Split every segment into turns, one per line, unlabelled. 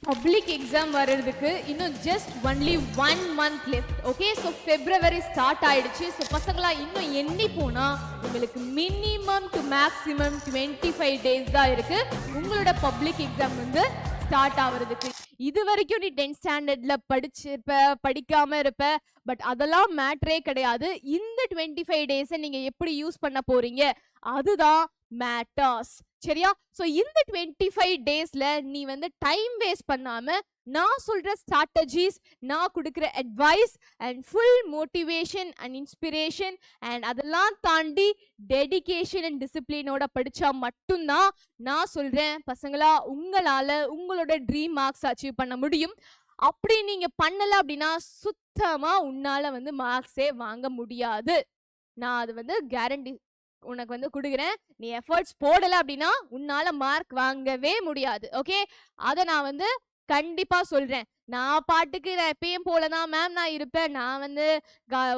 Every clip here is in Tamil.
பப்ளிக் எக்ஸாம் வர்றதுக்கு இன்னும் just only 1 month left. Okay, so February start ஆயிடுச்சு. ஸோ பசங்களா இன்னும் எண்ணி போனா உங்களுக்கு மினிமம் டு மேக்ஸிமம் 25 days தான் இருக்கு உங்களோட பப்ளிக் எக்ஸாம் வந்து ஸ்டார்ட் ஆகுறதுக்கு. இது வரைக்கும் நீ 10th ஸ்டாண்டர்ட்ல படிச்சிருப்ப, படிக்காம இருப்ப, பட் அதெல்லாம் மேட்டரே கிடையாது. இந்த 25 days நீங்க எப்படி யூஸ் பண்ண போறீங்க அதுதான் மேட்டர்ஸ். சரியா? சோ இந்த 25 daysல நீ வந்து டைம் வேஸ்ட் பண்ணாம நான் சொல்ற ஸ்ட்ராட்டஜிஸ், நான் கொடுக்குற advice and full motivation and inspiration and அதெல்லாம் தாண்டி டெடிகேஷன் அண்ட் டிசிப்ளினோட படிச்சா மட்டும்தான் நான் சொல்றேன் பசங்களா உங்களால உங்களோட ட்ரீம் மார்க்ஸ் அச்சீவ் பண்ண முடியும். அப்படி நீங்க பண்ணல அப்படின்னா சுத்தமா உன்னால வந்து மார்க்ஸே வாங்க முடியாது. நான் அது வந்து கேரண்டி உனக்கு வந்து கொடுக்குறேன். நீ எஃபர்ட்ஸ் போடல அப்படின்னா உன்னால மார்க் வாங்கவே முடியாது. ஓகே, அதை நான் வந்து கண்டிப்பா சொல்றேன். நான் பாட்டுக்கு நான் எப்பயும் போலதான் மேம் நான் இருப்பேன். நான் வந்து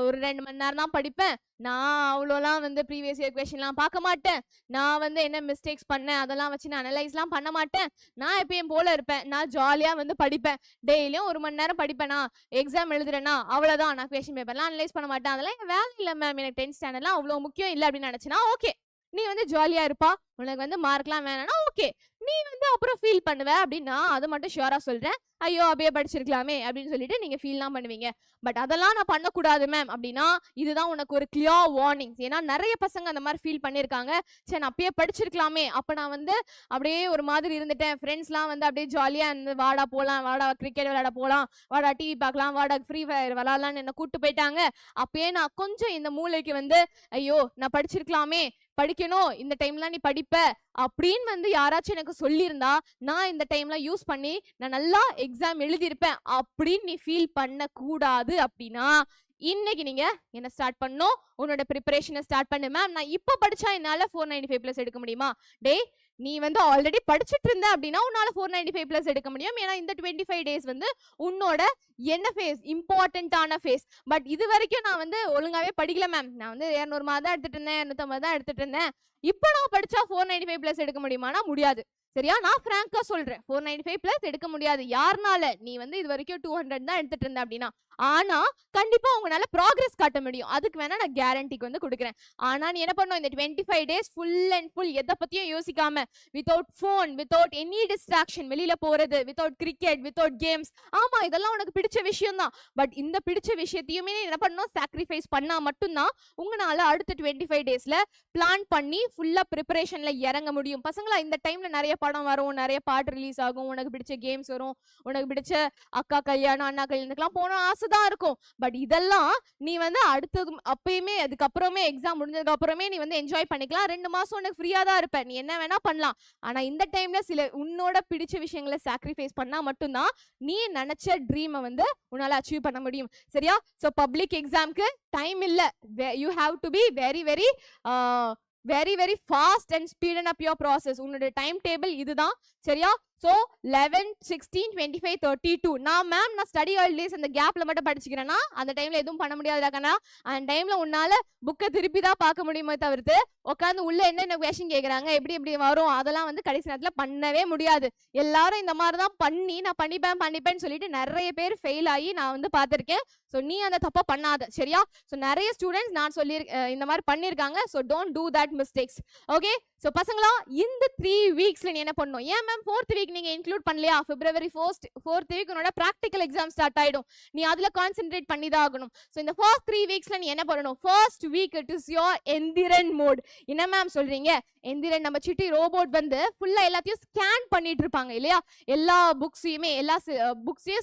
ஒரு 2 மணி நேரம் தான் படிப்பேன். நான் அவ்வளோலாம் வந்து ப்ரீவியஸ் இயர் கொஸ்டின்லாம் பார்க்க மாட்டேன். நான் வந்து என்ன மிஸ்டேக்ஸ் பண்ணேன் அதெல்லாம் வச்சு நான் அனலைஸ்லாம் பண்ண மாட்டேன். நான் எப்பயும் போல இருப்பேன். நான் ஜாலியாக வந்து படிப்பேன். டெய்லியும் 1 மணி நேரம் படிப்பேனா, எக்ஸாம் எழுதுறேன்னா அவ்வளோதான். நான் கொஸ்டின் பேப்பர்லாம் அனலைஸ் பண்ண மாட்டேன். அதெல்லாம் என் வேலை இல்லை மேம், எனக்கு 10th ஸ்டாண்டர்ட்லாம் அவ்வளோ முக்கியம் இல்லை அப்படின்னு நினச்சினா ஓகே, நீ வந்து ஜாலியாக இருப்பா, உனக்கு வந்து மார்க்லாம் வேணாம்னா ஓகே, நீ வந்து அப்புறம் ஃபீல் பண்ணுவ அப்படின்னா அது மட்டும் ஷியோரா சொல்றேன். ஐயோ அப்படியே படிச்சிருக்கலாமே அப்படின்னு சொல்லிட்டு நீங்க ஃபீல்லாம் பண்ணுவீங்க. பட் அதெல்லாம் நான் பண்ணக்கூடாது மேம் அப்படின்னா இதுதான் உனக்கு ஒரு கிளியர் வார்னிங். ஏன்னா நிறைய பசங்க அந்த மாதிரி ஃபீல் பண்ணியிருக்காங்க. சரி நான் அப்பயே படிச்சிருக்கலாமே, அப்போ நான் வந்து அப்படியே ஒரு மாதிரி இருந்துட்டேன். ஃப்ரெண்ட்ஸ்லாம் வந்து அப்படியே ஜாலியாக இருந்து வாடா போகலாம், வாடா கிரிக்கெட் விளையாட போகலாம், வாடா டிவி பார்க்கலாம், வாடா ஃப்ரீ ஃபயர் விளாட்லான்னு என்னை கூப்பிட்டு போயிட்டாங்க. அப்பயே நான் கொஞ்சம் இந்த மூளைக்கு வந்து ஐயோ நான் படிச்சிருக்கலாமே, படிக்கணும், இந்த டைம்லாம் நீ படிப்ப அப்படின்னு வந்து யாராச்சும் எனக்கு சொல்லியிருந்தா நான் இந்த டைம்ல யூஸ் பண்ணி நான் நல்லா எக்ஸாம் எழுதியிருப்பேன் அப்படின்னு நீ ஃபீல் பண்ண கூடாது. அப்படின்னா இன்னைக்கு நீங்க என்ன ஸ்டார்ட் பண்ணும், உன்னோட ப்ரிப்பரேஷனை ஸ்டார்ட் பண்ணு. மேம் நான் இப்போ படிச்சா என்னால 495+ எடுக்க முடியுமா? டே நீ வந்து ஆல்ரெடி படிச்சுட்டு இருந்த அப்படின்னா உன்னால 495+ எடுக்க முடியும். ஏன்னா இந்த 25 days வந்து உன்னோட என்ன ஃபேஸ், இம்பார்ட்டன்டான ஃபேஸ். பட் இது வரைக்கும் நான் வந்து ஒழுங்காவே படிக்கல மேம், நான் வந்து 200 மார்க் தான் எடுத்துட்டு இருந்தேன், 250 தான் எடுத்துட்டு இருந்தேன். இப்போ நான் படிச்சா 495+ எடுக்க முடியுமானா முடியாது. சரியா? நான் ஃப்ராங்கா சொல்றேன், 495+ எடுக்க முடியாது. யாருனால? நீ வந்து இது வரைக்கும் 200 தான் எடுத்துட்டு இருந்த அப்படின்னா. ஆனா கண்டிப்பா உங்களால ப்ராக்ரஸ் காட்ட முடியும். அதுக்கு வேணா நான் கேரண்டிக்கு வந்து கொடுக்குறேன். ஆனா நீ என்ன பண்ணும், இந்த 25 days ஃபுல் அண்ட் ஃபுல் எதை பத்தியும் யோசிக்காம, without phone, without any distraction, வெளியில போறது, வித்தவுட் கிரிக்கெட், வித்தவுட் கேம்ஸ். ஆமா இதெல்லாம் உனக்கு பிடிச்ச விஷயம் தான். பட் இந்த பிடிச்ச விஷயத்தையுமே என்ன பண்ணணும், சாக்ரிஃபைஸ் பண்ணா மட்டும்தான் உங்களால அடுத்த 25 daysல பிளான் பண்ணி ஃபுல்லா ப்ரிப்பரேஷன்ல இறங்க முடியும். பசங்களா இந்த டைம்ல நிறைய படம் வரும், நிறைய பாட்டு ரிலீஸ் ஆகும், உனக்கு பிடிச்ச கேம்ஸ் வரும், உனக்கு பிடிச்ச அக்கா கல்யாணம் அண்ணா கல்யாணத்துக்குலாம் போன ஆசை தான் இருக்கும். பட் இதெல்லாம் நீ வந்து அடுத்தது அப்பயுமே அதுக்கப்புறமே எக்ஸாம் முடிஞ்சதுக்கு அப்புறமே நீ வந்து என்ஜாய் பண்ணிக்கலாம். 2 மாசம் உனக்கு ஃப்ரீயா தான் இருப்ப, நீ என்ன வேணா பண்ணலாம். ஆனா இந்த டைம்ல சில உன்னோட பிடிச்ச விஷயங்களை சாக்ரிஃபைஸ் பண்ணா மட்டும்தான் நீ நினைச்ச ட்ரீமை வந்து உன்னால அச்சீவ் பண்ண முடியும். சரியா? ஸோ பப்ளிக் எக்ஸாம்க்கு டைம் இல்லை. You have to be very very very very fast and speeden up your process. உன்னோட டைம் டேபிள் இதுதான். சரியா? ஸோ 11, 16, 25, 32 நான் மேம் நான் ஸ்டடி ஹாலிடேஸ் அந்த கேப்ல மட்டும் படிச்சுக்கிறேன்னா அந்த டைம்ல எதுவும் பண்ண முடியாதுடாக்கண்ணா. அந்த டைம்ல உன்னால புக்கை திருப்பி தான் பார்க்க முடியுமே தவிர்த்து உட்காந்து உள்ள என்னென்ன கொஸ்டின் கேட்குறாங்க, எப்படி எப்படி வரும், அதெல்லாம் வந்து கடைசி நேரத்தில் பண்ணவே முடியாது. எல்லாரும் இந்த மாதிரி தான் பண்ணி நான் பண்ணிப்பேன்னு சொல்லிட்டு நிறைய பேர் ஃபெயில் ஆகி நான் வந்து பார்த்துருக்கேன். ஸோ நீ அந்த தப்பை பண்ணாத. சரியா? ஸோ நிறைய ஸ்டூடெண்ட்ஸ் நான் சொல்லி இந்த மாதிரி பண்ணியிருக்காங்க. So don't do that mistakes. Okay, so பசங்களா இந்த 3 weeksல நீ என்ன பண்ணணும்? ஏன் மேம் 4th week நீங்க இன்க்ளூட் பண்ணலையா? February 4th week உன்னோட ப்ராக்டிக்கல் எக்ஸாம் ஸ்டார்ட் ஆயிடும். நீ அதுல கான்சென்ட்ரேட் பண்ணி தான் ஆகணும். ஸோ இந்த first 3 weeksல நீ என்ன பண்ணணும்? First week it is your Enthiran mode. என்ன மேம் சொல்றீங்க? எந்திரன் நம்ம சிட்டி ரோபோட் வந்து ஃபுல்லா எல்லாத்தையும் ஸ்கேன் பண்ணிட்டு இருப்பாங்க இல்லையா? எல்லா புக்ஸையுமே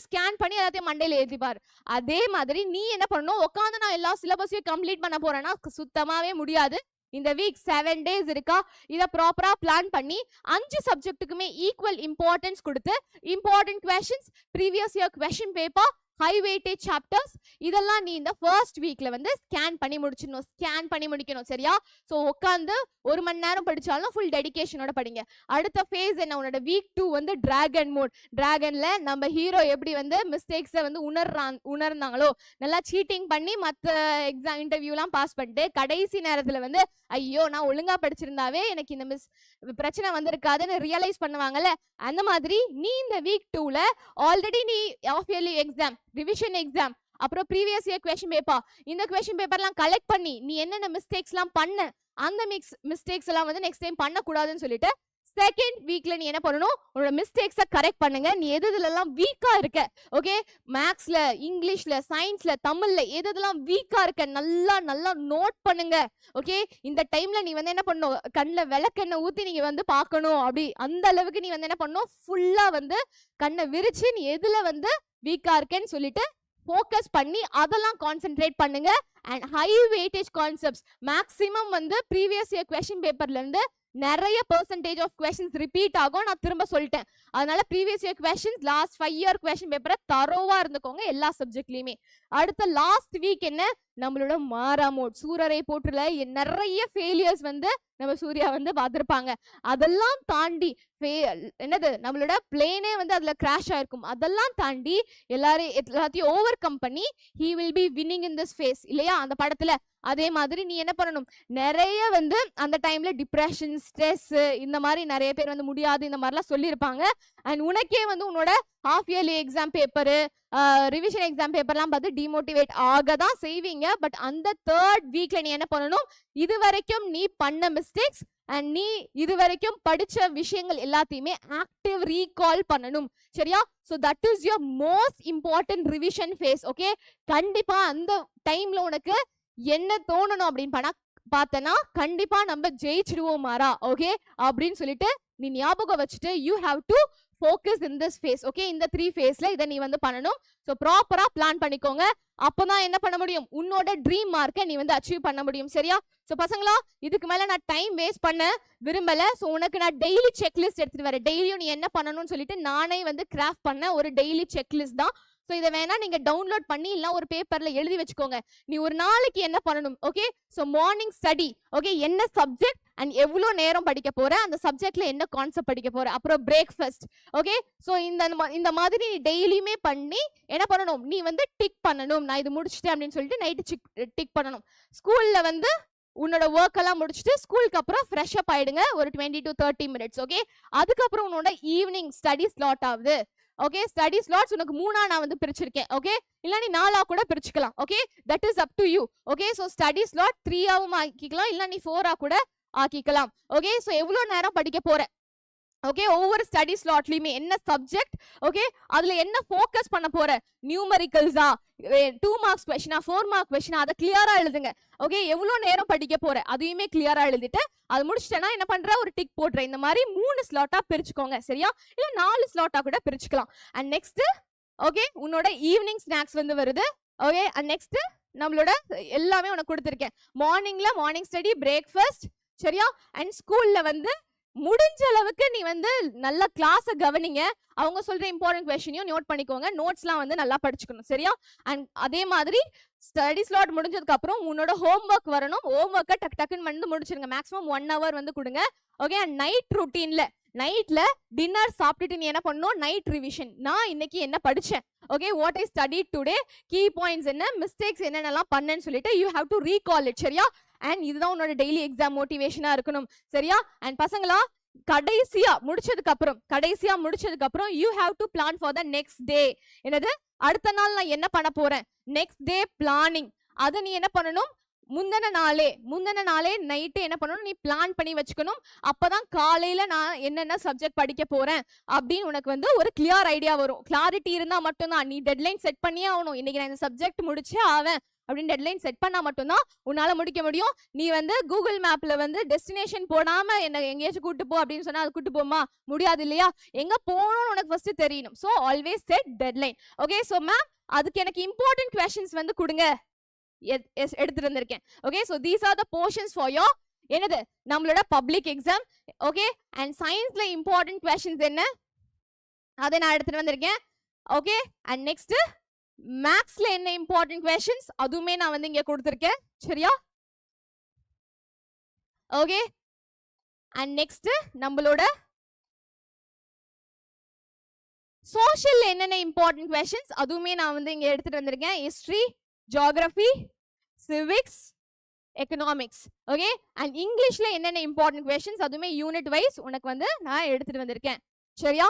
ஸ்கேன் பண்ணி எல்லாத்தையும் மண்டையில எழுதிப்பாரு. அதே மாதிரி நீ என்ன பண்ணணும், உட்காந்து நான் எல்லா சிலபஸையும் கம்ப்ளீட் பண்ண போறேன்னா சுத்தமாவே முடியாது. இந்த வீக் 7 days இருக்கா, இதை ப்ராப்பரா பிளான் பண்ணி 5 சப்ஜெக்ட்டுக்குமே ஈக்குவல் இம்பார்ட்டன்ஸ் கொடுத்து important questions, previous year question paper high weightage chapters இதெல்லாம் நீ இந்த ஃபர்ஸ்ட் வீக்ல வந்து ஸ்கேன் பண்ணி முடிக்கணும் சரியா? ஸோ உட்காந்து 1 மணி நேரம் படிச்சாலும் ஃபுல் டெடிகேஷனோட படிங்க. அடுத்த ஃபேஸ் என்ன, உன்னோட வீக் 2 வந்து டிராகன் மோட். டிராகன்ல நம்ம ஹீரோ எப்படி வந்து மிஸ்டேக்ஸை வந்து உணர்ந்தாங்களோ, நல்லா சீட்டிங் பண்ணி மற்ற எக்ஸாம் இன்டர்வியூலாம் பாஸ் பண்ணிட்டு கடைசி நேரத்துல வந்து ஐயோ நான் ஒழுங்கா படிச்சிருந்தாவே எனக்கு இந்த பிரச்சனை வந்திருக்காதுன்னு ரியலைஸ் பண்ணுவாங்கல்ல, அந்த மாதிரி நீ இந்த வீக் 2ல ஆல்ரெடி நீ half yearly exam, revision exam, அப்புறம் ப்ரீவியஸ் இயர் கொஸ்டின் பேப்பர், இந்த கொஸ்டின் பேப்பர்லாம் கலெக்ட் பண்ணி நீ என்னென்ன மிஸ்டேக்ஸ்லாம் பண்ண, அந்த மிஸ்டேக்ஸ் எல்லாம் வந்து நெக்ஸ்ட் டைம் பண்ணக்கூடாதுன்னு சொல்லிட்டு செகண்ட் வீக்ல நீ என்ன பண்ணணும், உன்னோட மிஸ்டேக்ஸை கரெக்ட் பண்ணுங்க. நீ எதுலாம் வீக்கா இருக்க, ஓகே, மேக்ஸ்ல, இங்கிலீஷ்ல, சயின்ஸ்ல, தமிழ்ல எதுலாம் வீக்கா இருக்க நல்லா நல்லா நோட் பண்ணுங்க. ஓகே, இந்த டைம்ல நீ வந்து என்ன பண்ணணும், கண்ணில் விளக்கெண்ணெய் ஊத்தி நீங்க வந்து பார்க்கணும். அப்படி அந்த அளவுக்கு நீ வந்து என்ன பண்ணணும், ஃபுல்லா வந்து கண்ணை விரிச்சு நீ எதுல வந்து வீக்கா இருக்கேன்னு சொல்லிட்டு ஃபோக்கஸ் பண்ணி அதெல்லாம் கான்சென்ட்ரேட் பண்ணுங்க. And high weightage concepts maximum வந்து ப்ரீவியஸ் இயர் கொஸ்டின் பேப்பர்ல இருந்து நிறைய பெர்சன்டேஜ் ஆஃப் கொஸ்டின்ஸ் ரிப்பீட் ஆகும். நான் திரும்ப சொல்லிட்டேன், அதனால previous year questions last 5 year question பேப்பரை தரோவா இருந்துக்கோங்க எல்லா சப்ஜெக்ட்லயுமே. அடுத்த லாஸ்ட் வீக் என்ன, நம்மளோட மாரா மோட் சூரரை போட்டுல நிறைய ஃபெயிலியர்ஸ் வந்து நம்ம சூர்யா வந்து பார்த்துருப்பாங்க. அதெல்லாம் தாண்டி என்னது நம்மளோட பிளேனே வந்து அதுல கிராஷ் ஆயிருக்கும். அதெல்லாம் தாண்டி எல்லாத்தையும் ஓவர் கம் பண்ணி he will be winning in this phase இல்லையா அந்த படத்துல. அதே மாதிரி நீ என்ன பண்ணணும், நிறைய வந்து அந்த டைம்ல டிப்ரெஷன், ஸ்ட்ரெஸ், இந்த மாதிரி நிறைய பேர் வந்து முடியாது இந்த மாதிரிலாம் சொல்லியிருப்பாங்க. அண்ட் உனக்கே வந்து உன்னோட half yearly exam paper, revision exam பேப்பர்லாம் பார்த்து டிமோட்டிவேட் ஆக தான் செய்வீங்க. பட் அந்த தேர்ட் வீக்ல நீ என்ன பண்ணணும், இது வரைக்கும் நீ பண்ண மிஸ்டேக்ஸ் அண்ட் நீ இது வரைக்கும் படிச்ச விஷயங்கள் எல்லாத்தையுமே ஆக்டிவ் ரீகால் பண்ணணும் சரியா? So that is your most important revision phase. Okay, கண்டிப்பா அந்த டைம்ல உனக்கு என்ன தோணணும் அப்படின்னு பார்த்தனா கண்டிப்பா நம்ம ஜெயிச்சிடுவோம் மாறா, ஓகே அப்படின்னு சொல்லிட்டு நீ ஞாபகம் வச்சுட்டு you have to focus in this phase. Okay, இந்த 3 ஃபேஸ்ல இதை நீ வந்து பண்ணணும். ஸோ ப்ராப்பரா பிளான் பண்ணிக்கோங்க. அப்பதான் என்ன பண்ண முடியும், உன்னோட ட்ரீம் மார்க்கை நீ வந்து அச்சீவ் பண்ண முடியும் சரியா? ஸோ பசங்களா, இதுக்கு மேல நான் டைம் வேஸ்ட் பண்ண விரும்பல. ஸோ உனக்கு நான் டெய்லி செக்லிஸ்ட் எடுத்துட்டு வரேன். டெய்லியும் நீ என்ன பண்ணணும்னு சொல்லிட்டு நானே வந்து கிராஃப்ட் பண்ண ஒரு டெய்லி செக்லிஸ்ட் தான். ஸோ இதை வேணா நீங்க டவுன்லோட் பண்ணி இல்லை ஒரு பேப்பர்ல எழுதி வச்சுக்கோங்க. நீ ஒரு நாளைக்கு என்ன பண்ணணும், okay? So morning study, okay, என்ன சப்ஜெக்ட் அண்ட் எவ்வளோ நேரம் படிக்க போற, அந்த சப்ஜெக்ட்ல என்ன கான்செப்ட் படிக்க போற, அப்புறம் பிரேக்ஃபாஸ்ட், ஓகே? ஸோ இந்த மாதிரி நீ டெய்லியுமே பண்ணி என்ன பண்ணணும், நீ வந்து டிக் பண்ணணும். நான் இது முடிச்சுட்டேன் அப்படின்னு சொல்லிட்டு நைட்டு டிக் பண்ணணும். ஸ்கூல்ல வந்து உன்னோட ஒர்க் எல்லாம் முடிச்சுட்டு ஸ்கூலுக்கு அப்புறம் ஃப்ரெஷ் அப் ஆயிடுங்க ஒரு 20 to 30 minutes. ஓகே, அதுக்கப்புறம் உன்னோட ஈவினிங் ஸ்டடி ஸ்லாட் ஆகுது. ஓகே, ஸ்டடி ஸ்லாட்ஸ் உனக்கு 3ஆ நான் வந்து பிரிச்சிருக்கேன். ஓகே, இல்ல நீ 4ஆ கூட பிரிச்சுக்கலாம். Okay, that is up to you. Okay, so study slot 3ஆவும் ஆக்கிக்கலாம், இல்ல நீ 4ஆ கூட ஆக்கிக்கலாம். ஓகே, ஸோ எவ்வளவு நேரம் படிக்க போற, ஓகே, ஒவ்வொரு ஸ்டடி ஸ்லாட்லயுமே என்ன சப்ஜெக்ட், ஓகே, அதுல என்ன ஃபோக்கஸ் பண்ண போற, நியூமரிக்கல்ஸா, 2 மார்க்ஸ் கொஸ்டினா, 4 மார்க் கொஸ்டினா, அதை கிளியரா எழுதுங்க. ஓகே, எவ்வளவு நேரம் படிக்க போற அதையுமே கிளியரா எழுதிட்டு அது முடிச்சிட்டேன்னா என்ன பண்ற, ஒரு டிக் போடுற. இந்த மாதிரி 3 ஸ்லாட்டா பிரிச்சுக்கோங்க சரியா? இல்ல 4 ஸ்லாட்டா கூட பிரிச்சுக்கலாம். அண்ட் நெக்ஸ்ட், ஓகே, உன்னோட ஈவினிங் ஸ்நாக்ஸ் வந்து வருது. ஓகே, அண்ட் நெக்ஸ்ட் நம்மளோட எல்லாமே உனக்கு கொடுத்துருக்கேன். மார்னிங்ல மார்னிங் ஸ்டடி, பிரேக்ஃபாஸ்ட் சரியா? அண்ட் ஸ்கூல்ல வந்து முடிஞ்ச அளவுக்கு நீ வந்து நல்ல கிளாஸை கவனிங்க. அவங்க சொல்ற இம்பார்ட்டன்ட் கொஸ்டினையும் நோட் பண்ணிக்கோங்க. நோட்ஸ்லாம் வந்து நல்லா படிச்சுக்கணும் சரியா? அண்ட் அதே மாதிரி ஸ்டடி ஸ்லாட் முடிஞ்சதுக்கு அப்புறம் உன்னோட ஹோம் ஒர்க் வரணும். ஹோம் ஒர்க்கை டக்குன்னு வந்து முடிச்சிருங்க. மேக்ஸிமம் 1 hour வந்து கொடுங்க. ஓகே, அண்ட் நைட் ரூட்டீன்ல நைட்ல டின்னர் சாப்பிட்டுட்டு நீ என்ன பண்ணணும், நைட் ரிவிஷன். நான் இன்னைக்கு என்ன படிச்சேன், okay, what I study today, key points என்ன, மிஸ்டேக்ஸ் என்னென்னலாம் பண்ணேன்னு சொல்லிட்டு you have to recall it சரியா? அண்ட் இதுதான் உன்னோட டெய்லி எக்ஸாம் மோட்டிவேஷனா இருக்கணும் சரியா? அண்ட் பசங்களா, கடைசியா முடிச்சதுக்கு அப்புறம் you have to plan for the next day. என்னது, அடுத்த நாள் நான் என்ன பண்ண போறேன், நெக்ஸ்ட் டே பிளானிங். அது நீ என்ன பண்ணணும், முந்தின நாளே நைட்டு என்ன பண்ணணும், நீ பிளான் பண்ணி வச்சுக்கணும். அப்பதான் காலையில நான் என்னென்ன சப்ஜெக்ட் படிக்க போறேன் அப்படின்னு உனக்கு வந்து ஒரு கிளியர் ஐடியா வரும். கிளாரிட்டி இருந்தா மட்டும்தான். நீ டெட்லைன் செட் பண்ணியே ஆகணும். இன்னைக்கு நான் இந்த சப்ஜெக்ட் முடிச்சே ஆவேன் அப்படின்னு டெட்லைன் செட் பண்ணா மட்டும்தான் உன்னால முடிக்க முடியும். நீ வந்து கூகுள் மேப்ல வந்து டெஸ்டினேஷன் போடாம என்ன எங்கேயாச்சும் கூட்டு போ அப்படின்னு சொன்னா அது கூட்டு போமா முடியாது இல்லையா? எங்க போகணும்னு உனக்கு ஃபர்ஸ்ட் தெரியணும். So always set deadline. Okay, so ma'am அதுக்கு எனக்கு இம்பார்ட்டன்ட் கொஸ்டின்ஸ் வந்து கொடுங்க, எடுத்துட்டு வந்திருக்கேன். Okay, so these are the portions for your என்னது நம்மளோட பப்ளிக் எக்ஸாம். ஓகே, அண்ட் சயின்ஸ்ல இம்பார்ட்டன்ட் கொஸ்டின்ஸ் என்ன அதை நான் எடுத்துட்டு வந்திருக்கேன். ஓகே, அண்ட் நெக்ஸ்ட் மேக்ஸ்ல என்ன இம்பார்ட்டன்ட் கொஸ்டின்ஸ் அதுவுமே நான் வந்து இங்க கொடுத்திருக்கேன். சரியா? ஓகே. அண்ட் நெக்ஸ்ட் நம்மளோட சோஷியல் என்னென்ன இம்பார்ட்டன்ட் கொஸ்டின்ஸ் அதுவுமே நான் வந்து இங்க எடுத்துட்டு வந்திருக்கேன். History, geography, civics, economics. Okay. And இங்கிலீஷ்ல என்னென்ன இம்பார்ட்டன்ட் கொஸ்டின்ஸ் அதுவுமே யூனிட் வைஸ் உனக்கு வந்து நான் எடுத்துட்டு வந்திருக்கேன். சரியா?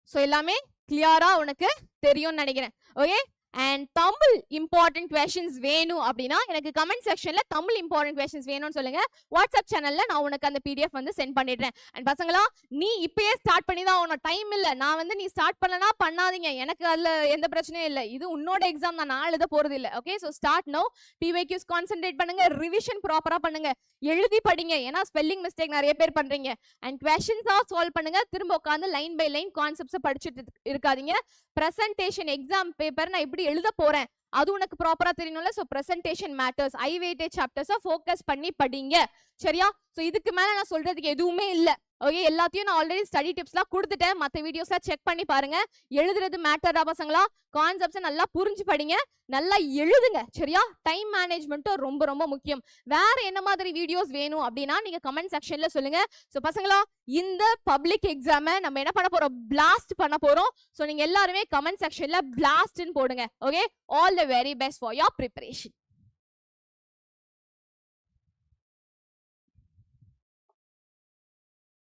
சோ எல்லாமே கிளியரா உனக்கு தெரியும்னு நினைக்கிறேன். Okay. And Tamil important questions வேணும் அப்படின்னா எனக்கு கமெண்ட் செக்ஷன்ல தமிழ் இம்பார்ட்டன்ட் கொஸ்டின்ஸ் வேணும்னு சொல்லுங்க. வாட்ஸ்அப் சேனல்ல நான் உனக்கு அந்த பிடிஎஃப் வந்து சென்ட் பண்ணிடுறேன். அண்ட் பசங்களா, நீ இப்பயே ஸ்டார்ட் பண்ணி தான் உனக்கு டைம் இல்ல. நான் வந்து நீ ஸ்டார்ட் பண்ணனா பண்ணாதீங்க, எனக்கு அதுல எந்த பிரச்சனையும் இல்லை. இது உன்னோட எக்ஸாம் தான், நான் எழுத போறது இல்லை. Okay. So start no. Because concentrate பண்ணுங்க, ரிவிஷன் ப்ராப்பரா பண்ணுங்க, எழுதி படிங்க. ஏன்னா ஸ்பெல்லிங் மிஸ்டேக் நிறைய பேர் பண்றீங்க. அண்ட் கொஸ்டின்ஸா சால்வ் பண்ணுங்க. திரும்ப உட்காந்து லைன் பை லைன் கான்செப்ட்ஸ் படிச்சுட்டு இருக்காதீங்க. பிரசன்டேஷன் எக்ஸாம் பேப்பர் நான் எப்படி எழுத போறேன் அது உனக்கு ப்ராப்பரா தெரியணும்ல. சோ பிரசன்டேஷன் மேட்டர்ஸ், ஐ வெயிட்டேஜ் சாப்டர்ஸை ஃபோக்கஸ் பண்ணி படிங்க. சரியா? சோ இதுக்கு மேல நான் சொல்றதுக்கு எதுவுமே இல்ல. ஓகே. எல்லாத்தையும் நான் ஆல்ரெடி ஸ்டடி டிப்ஸ்லாம் கொடுத்துட்டேன். மற்ற வீடியோஸ்லாம் செக் பண்ணி பாருங்க. எழுதுறது மேட்டரா பசங்களா? கான்செப்ட்ஸை நல்லா புரிஞ்சு படிங்க, நல்லா எழுதுங்க. சரியா? டைம் மேனேஜ்மெண்ட்டும் ரொம்ப ரொம்ப முக்கியம். வேற என்ன மாதிரி வீடியோஸ் வேணும் அப்படின்னா நீங்க கமெண்ட் செக்ஷன்ல சொல்லுங்க. சோ பசங்களா, இந்த பப்ளிக் எக்ஸாமை நம்ம என்ன பண்ண போறோம்? பிளாஸ்ட் பண்ண போறோம். சோ நீங்க எல்லாருமே கமெண்ட் செக்ஷன்ல பிளாஸ்ட்னு போடுங்க. Okay. All the very best for your preparation.